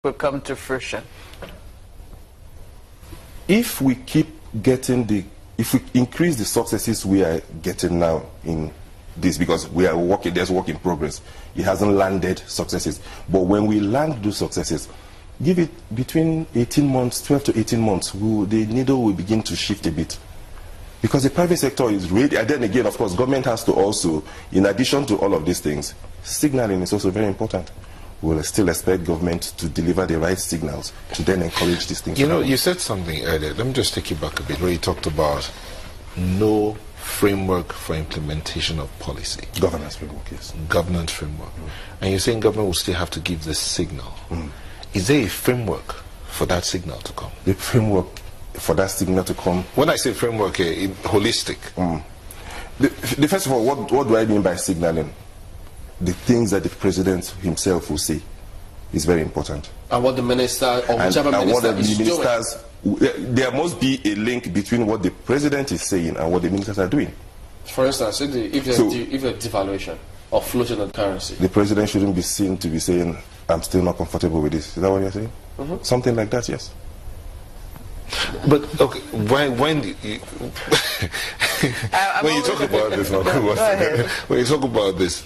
will come to fruition? If we keep getting if we increase the successes we are getting now in this, because we are working, there's work in progress. It hasn't landed successes. But when we land those successes, give it between 18 months, 12 to 18 months, the needle will begin to shift a bit. Because the private sector is ready, and then again, of course, government has to also, in addition to all of these things, signaling is also very important. We'll still expect government to deliver the right signals to then encourage these things. You know, you said something earlier. Let me just take you back a bit, where you talked about no framework for implementation of policy. Governance framework, yes. Governance framework. And you're saying government will still have to give this signal. Is there a framework for that signal to come? The framework for that signal to come. When I say framework, holistic. First of all, what do I mean by signaling? The things that the president himself will say is very important. And what the minister or whichever minister is doing. There must be a link between what the president is saying and what the ministers are doing. For instance, if there's devaluation or floating of currency, the president shouldn't be seen to be saying, "I'm still not comfortable with this." Is that what you're saying? Something like that, yes. But okay, when you when you talk about this, when you talk about this,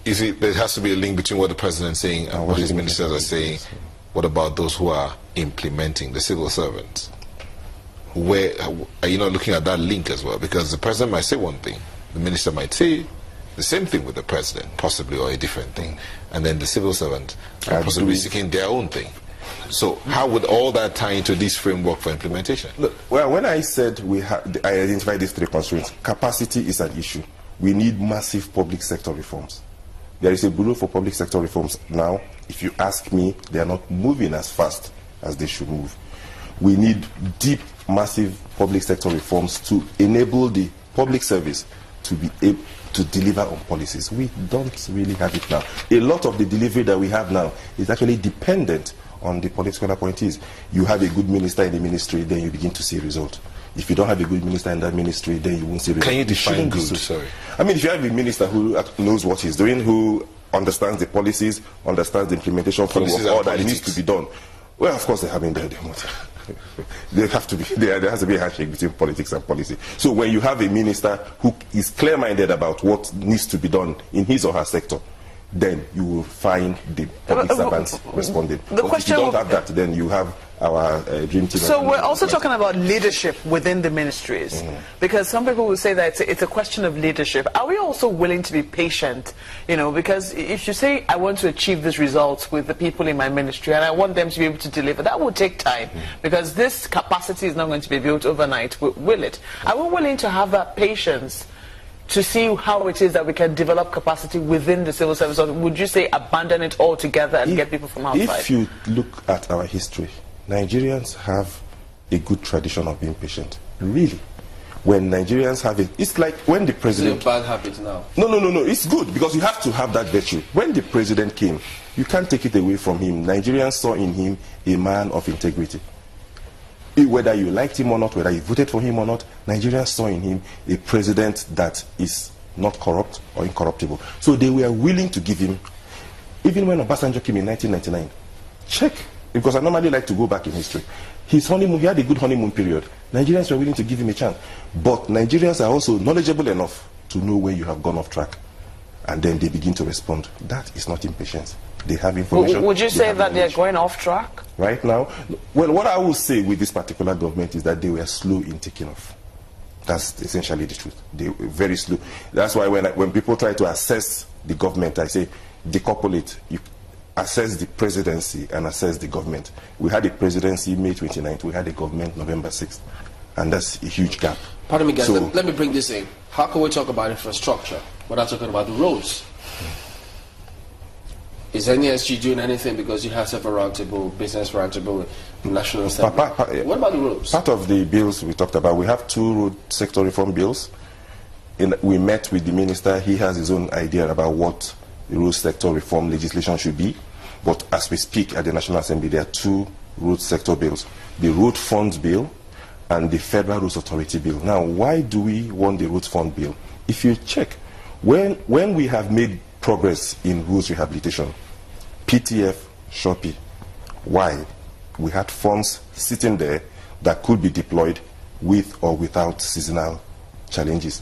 you see, there has to be a link between what the president is saying and what his ministers are saying. What about those who are implementing, the civil servants? Where are you not looking at that link as well? Because the president might say one thing, the minister might say the same thing with the president, possibly, or a different thing, and then the civil servant are possibly seeking their own thing. So how would all that tie into this framework for implementation? Look, well, when I said I identified these three constraints, capacity is an issue. We need massive public sector reforms. There is a bureau for public sector reforms now. If you ask me, they are not moving as fast as they should move. We need deep, massive public sector reforms to enable the public service to be able to deliver on policies. We don't really have it now. A lot of the delivery that we have now is actually dependent on the political appointees. You have a good minister in the ministry, then you begin to see results. If you don't have a good minister in that ministry, then you won't see results. Can you define good? Sorry. I mean, if you have a minister who knows what he's doing, who understands the policies, understands the implementation framework, all that needs to be done, well, of course they have in there. There has to be a handshake between politics and policy. So when you have a minister who is clear-minded about what needs to be done in his or her sector, then you will find the public servants responding. But if you don't have that, then you have our dream team. So we're also talking about leadership within the ministries, because some people will say that it's a question of leadership. Are we also willing to be patient? You know, because if you say, I want to achieve this result with the people in my ministry and I want them to be able to deliver, that will take time, because this capacity is not going to be built overnight, will it? Are we willing to have that patience to see how it is that we can develop capacity within the civil service, or would you say abandon it altogether and get people from outside? If you look at our history, Nigerians have a good tradition of being patient. Really. When Nigerians have it, it's like when the president... It's a bad habit now. No, it's good, because you have to have that virtue. When the president came, you can't take it away from him. Nigerians saw in him a man of integrity. Whether you liked him or not, whether you voted for him or not, Nigerians saw in him a president that is not corrupt or incorruptible. So they were willing to give him, even when Obasanjo came in 1999, check, because I normally like to go back in history. His honeymoon, he had a good honeymoon period. Nigerians were willing to give him a chance. But Nigerians are also knowledgeable enough to know when you have gone off track. And then they begin to respond. That is not impatience. They have information. Would you say that they're going off track? Right now? Well, what I will say with this particular government is that they were slow in taking off. That's essentially the truth. They were very slow. That's why when people try to assess the government, I say decouple it. You assess the presidency and assess the government. We had a presidency May 29th. We had a government November 6th. And that's a huge gap. Pardon me, guys. Let me bring this in. How can we talk about infrastructure without talking about the roads? Is NESG doing anything, because you have several roundtable, business roundtable, national assembly? What about the roads? Part of the bills we talked about, we have 2 road sector reform bills. We met with the minister. He has his own idea about what the road sector reform legislation should be. But as we speak at the National Assembly, there are 2 road sector bills. The Road Funds Bill and the Federal Roads Authority Bill. Now, why do we want the Road Fund Bill? If you check, when we have made progress in roads rehabilitation, PTF, Shopee, Why? We had funds sitting there that could be deployed with or without seasonal challenges.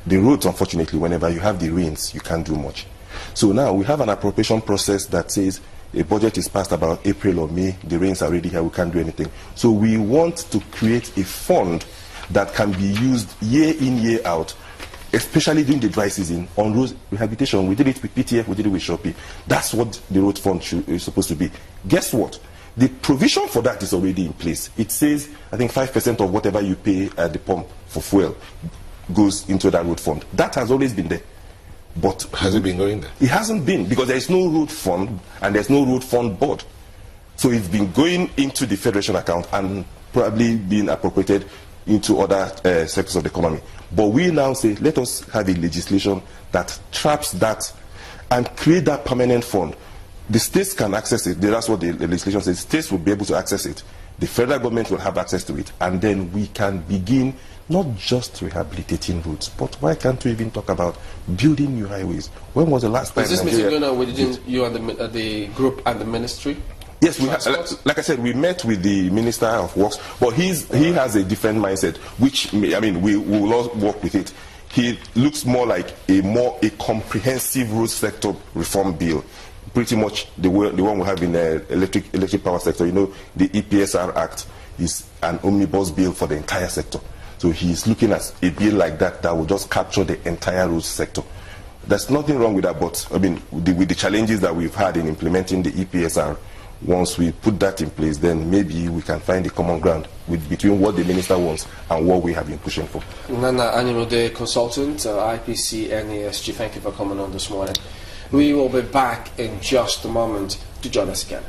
The roads, unfortunately, whenever you have the rains, you can't do much. So now we have an appropriation process that says a budget is passed about April or May, the rains are already here, we can't do anything. So we want to create a fund that can be used year in, year out, especially during the dry season, on road rehabilitation. We did it with PTF, we did it with Shopee. That's what the road fund is supposed to be. Guess what? The provision for that is already in place. It says, I think 5% of whatever you pay at the pump for fuel goes into that road fund. That has always been there. But has it been going there? It hasn't been, because there is no road fund and there's no road fund board. So it's been going into the federation account and probably being appropriated into other sectors of the economy. But we now say, let us have a legislation that traps that and create that permanent fund. The states can access it. That's what the legislation says. States will be able to access it. The federal government will have access to it. And then we can begin not just rehabilitating roads, but why can't we even talk about building new highways? When was the last time? Is this meeting going on within you and the group and the ministry? Yes, we like I said, we met with the Minister of Works, but he has a different mindset, which, I mean, we will all work with it. He looks more like a comprehensive road sector reform bill, pretty much the one we have in the electric power sector. You know, the EPSR Act is an omnibus bill for the entire sector. So he's looking at a bill like that will just capture the entire road sector. There's nothing wrong with that, but I mean, with the challenges that we've had in implementing the EPSR, once we put that in place, then maybe we can find a common ground between what the minister wants and what we have been pushing for. Nnanna Anyimode, consultant, IPC, NESG, thank you for coming on this morning. We will be back in just a moment. Do join us again.